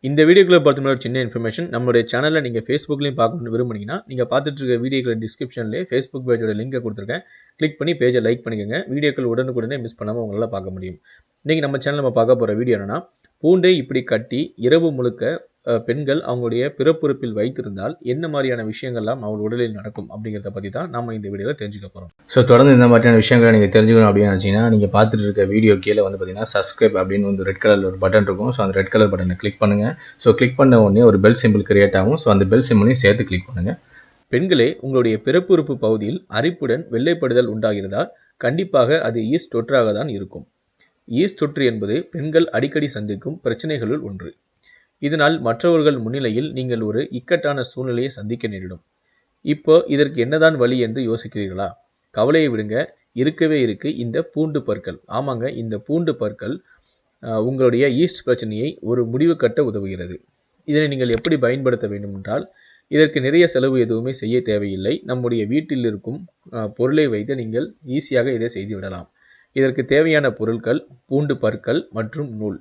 இந்த வீடியோக்குள்ள பார்த்தோம்னா ஒரு சின்ன இன்ஃபர்மேஷன். நம்மளுடைய சேனல்ல நீங்க Facebookலயும் பார்க்கணும்னு விரும்புனீங்கன்னா, நீங்க பார்த்துட்டு இருக்க வீடியோக்கள டிஸ்கிரிப்ஷன்லயே Facebook பேஜோட லிங்க குடுத்துருக்கேன். கிளிக் பண்ணி பேஜ லைக் பண்ணிக்கங்க. வீடியோக்கள் உடனுக்குடனே மிஸ் பண்ணாம உங்களால பார்க்க முடியும். இன்னைக்கு நம்ம சேனல்ல நம்ம பார்க்க போற வீடியோ என்னன்னா, பூண்டை இப்படி கட்டி இரவு முழுக்க பெண்கள் அவங்களுடைய பிறப்புறுப்பில் வைத்திருந்தால் என்ன மாதிரியான விஷயங்கள்லாம் அவங்க உடலில் நடக்கும் அப்படிங்கிறத பத்தி தான் நாம இந்த வீடியோல தெரிஞ்சுக்க போறோம். ஸோ தொடர்ந்து இந்த மாதிரியான விஷயங்களை நீங்க தெரிஞ்சுக்கணும் அப்படின்னு நினைச்சீங்கன்னா, நீங்க பார்த்துட்டு இருக்க வீடியோ கீழே வந்து பார்த்தீங்கன்னா சப்ஸ்கிரைப் அப்படின்னு வந்து ரெட் கலர்ல ஒரு பட்டன் இருக்கும். ஸோ அந்த ரெட் கலர் பட்டனை கிளிக் பண்ணுங்க. ஸோ கிளிக் பண்ண உடனே ஒரு பெல் சிம்பிள் கிரியேட் ஆகும். ஸோ அந்த பெல் சிம்பிளையும் சேர்த்து கிளிக் பண்ணுங்க. பெண்களே, உங்களுடைய பிறப்புறுப்பு பகுதியில் அரிப்புடன் வெள்ளைப்படுதல் உண்டாகிறதா? கண்டிப்பாக அது ஈஸ்ட் தொற்றாக தான் இருக்கும். ஈஸ்ட் தொற்று என்பது பெண்கள் அடிக்கடி சந்திக்கும் பிரச்சனைகளுள் ஒன்று. இதனால் மற்றவர்கள் முன்னிலையில் நீங்கள் ஒரு இக்கட்டான சூழ்நிலையை சந்திக்க நேரிடும். இப்போ இதற்கு என்னதான் வழி என்று யோசிக்கிறீர்களா? கவலையை விடுங்க, இருக்கவே இருக்கு இந்த பூண்டு பற்கள். ஆமாங்க, இந்த பூண்டு பற்கள் உங்களுடைய ஈஸ்ட் பிரச்சனையை ஒரு முடிவு கட்ட உதவுகிறது. இதனை நீங்கள் எப்படி பயன்படுத்த வேண்டும் என்றால், இதற்கு நிறைய செலவு எதுவுமே செய்ய தேவையில்லை. நம்முடைய வீட்டில் இருக்கும் பொருளை வைத்து நீங்கள் ஈஸியாக இதை செய்து விடலாம். இதற்கு தேவையான பொருட்கள் பூண்டு பற்கள் மற்றும் நூல்.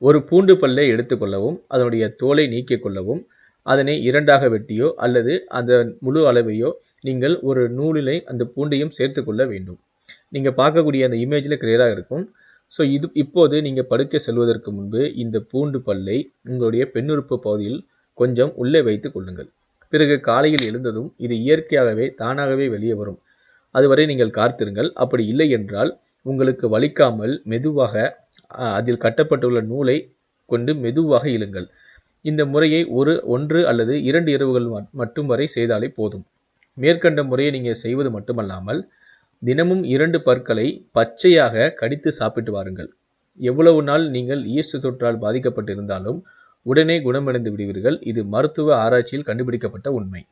ஒரு பூண்டு பல்லை எடுத்துக்கொள்ளவும், அதனுடைய தோலை நீக்கிக் கொள்ளவும், அதனை இரண்டாக வெட்டியோ அல்லது அந்த முழு அளவையோ நீங்கள் ஒரு நூலிலே அந்த பூண்டையும் சேர்த்து கொள்ள வேண்டும். நீங்க பார்க்கக்கூடிய அந்த இமேஜில் கிளியராக இருக்கும். ஸோ இப்போது நீங்கள் படுக்க செல்வதற்கு முன்பு இந்த பூண்டு பல்லை உங்களுடைய பெண்ணுறுப்பு பகுதியில் கொஞ்சம் உள்ளே வைத்துக் கொள்ளுங்கள். பிறகு காலையில் எழுந்ததும் இது இயற்கையாகவே தானாகவே வெளியே வரும். அதுவரை நீங்கள் காத்திருங்கள். அப்படி இல்லை என்றால் உங்களுக்கு வலிக்காமல் மெதுவாக அதில் கட்டப்பட்டுள்ள நூலை கொண்டு மெதுவாக இழுங்கள். இந்த முறையை ஒன்று அல்லது 2 இரவுகள் மட்டும் வரை செய்தாலே போதும். மேற்கண்ட முறையை நீங்கள் செய்வது மட்டுமல்லாமல் தினமும் 2 பற்களை பச்சையாக கடித்து சாப்பிட்டு வாருங்கள். எவ்வளவு நாள் நீங்கள் ஈஸ்ட் தொற்றால் பாதிக்கப்பட்டிருந்தாலும் உடனே குணமடைந்து விடுவீர்கள். இது மருத்துவ ஆராய்ச்சியில் கண்டுபிடிக்கப்பட்ட உண்மை.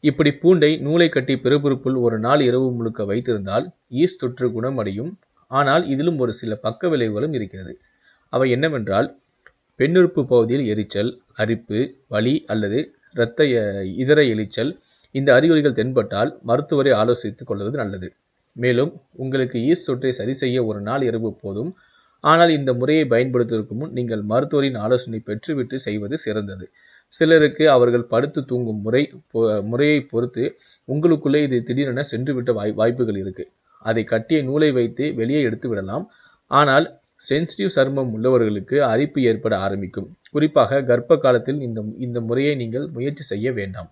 இப்படி பூண்டை நூலை கட்டி பிறப்புறுப்புள் ஒரு நாள் இரவு முழுக்க வைத்திருந்தால் ஈஸ்ட் தொற்று குணமடையும். ஆனால் இதிலும் ஒரு சில பக்க விளைவுகளும் இருக்கிறது. அவை என்னவென்றால், பெண்ணுறுப்பு பகுதியில் எரிச்சல், அரிப்பு, வலி அல்லது இரத்த இதர எரிச்சல் இந்த அறிகுறிகள் தென்பட்டால் மருத்துவரை ஆலோசித்துக் கொள்வது நல்லது. மேலும் உங்களுக்கு ஈஸ்ட் தொற்றை சரி செய்ய ஒரு நாள் இரவு போதும். ஆனால் இந்த முறையை பயன்படுத்துவதற்கு முன் நீங்கள் மருத்துவரின் ஆலோசனை பெற்றுவிட்டு செய்வது சிறந்தது. சிலருக்கு அவர்கள் படுத்து தூங்கும் முறையை பொறுத்து உங்களுக்குள்ளே இது திடீரென சென்றுவிட்ட வாய்ப்புகள் இருக்கு. அதை கட்டிய நூலை வைத்து வெளியே எடுத்து விடலாம். ஆனால் சென்சிட்டிவ் சருமம் உள்ளவர்களுக்கு அரிப்பு ஏற்பட ஆரம்பிக்கும். குறிப்பாக கர்ப்ப காலத்தில் இந்த முறையை நீங்கள் முயற்சி செய்ய வேண்டாம்.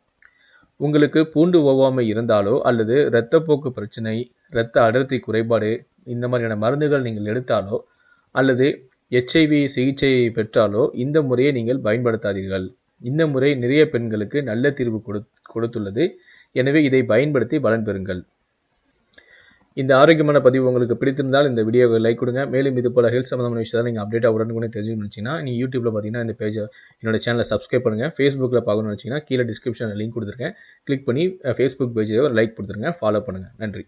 உங்களுக்கு பூண்டு ஒவ்வாமை இருந்தாலோ அல்லது இரத்தப்போக்கு பிரச்சனை, இரத்த அடர்த்தி குறைபாடு இந்த மாதிரியான மருந்துகள் நீங்கள் எடுத்தாலோ அல்லது HIV சிகிச்சை பெற்றாலோ இந்த முறையை நீங்கள் பயன்படுத்தாதீர்கள். இந்த முறை நிறைய பெண்களுக்கு நல்ல தீர்வு கொடுத்துள்ளது. எனவே இதை பயன்படுத்தி பலன் பெறுங்கள். இந்த ஆரோக்கியமான பதிவு உங்களுக்கு பிடித்திருந்தால் இந்த வீடியோவை லைக் கொடுங்க. மேலும் இது போல ஹெல்த் சம்பந்தமான விஷயத்தை நீங்கள் அப்டேட்டாக உடனுக்குடனே தெரிஞ்சுக்கணும்னு நினச்சிங்கன்னா, நீங்கள் யூடியூப்ல பார்த்தீங்கன்னா இந்த பேஜை என்னோட சேனலை சப்ஸ்கிரைப் பண்ணுங்கள். ஃபேஸ்புக்கில் பார்க்கணும்னு நினச்சிங்கன்னா கீழே டிஸ்கிரிப்ஷனில் லிங்க் கொடுத்துருக்கேன். கிளிக் பண்ணி ஃபேஸ்புக் பேஜை ஒரு லைக் கொடுத்துருங்க. ஃபாலோ பண்ணுங்கள். நன்றி.